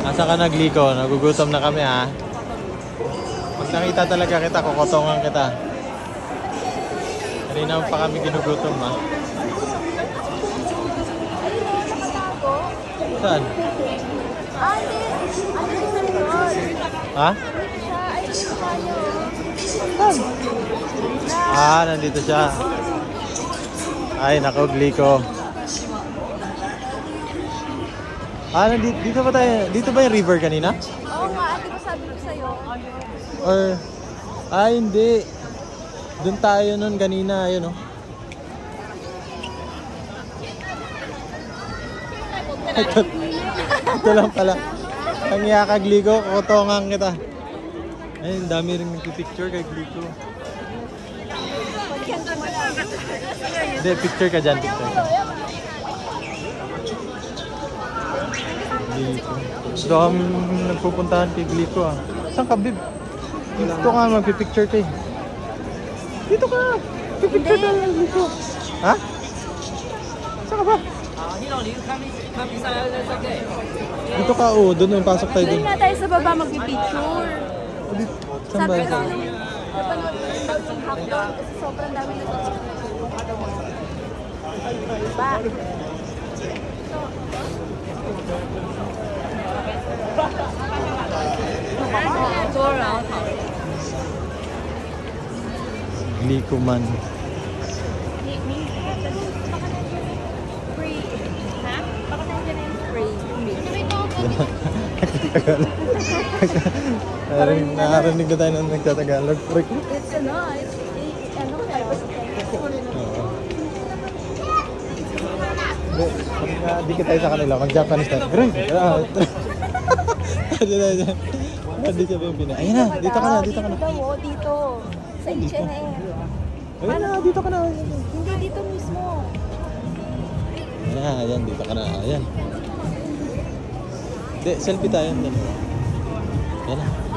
Asa ka nagliko? Nagugutom na kami ha. Pag nakita talaga kita, kukotongan kita. Kanina pa kami ginugutom ha. Saan? Ha? Ah, nandito siya. Ay, nako, gliko. Ah, dito ba tayo? Dito ba yung river kanina? Oo nga, ate ko sabi ko sa'yo. Or, hindi. Doon tayo nun kanina, ayun oh. Ito lang pala. Ang yakagliko, kukutongan kita. Ay, dami rin nagpipicture kay Gliko. Hindi, picture ka dyan, picture ka. Gliko. Gusto kami nagpupuntahan kay Gliko ah. Saan ka, Bib? Dito ka, magpipicture ka eh. Dito ka, pipicture ka ng Gliko. Ha? Saan ka ba? Dito ka, oh. Doon yung pasok tayo Doon doon. nga tayo sa baba magpipicture. Saan ba? Sabi ko nung napanood ko rin daw yung hackdown kasi sobrang dami na ito. Diba? Gliko man. Free. Ha? Baka nandiyan na yung free. Nakarinig na tayo nang nagtatagalog. It's ano, Di ka tayo sa kanila, mag-Japanese tayo. Grabe! Hindi siya pimpina. Ayun na, dito ka na, dito ka na. Dito. Sa H&M. Ayun na, dito ka na. Hindi, dito mismo. Ayan, dito ka na. Ayan. Hindi, selfie tayo. Ayan na.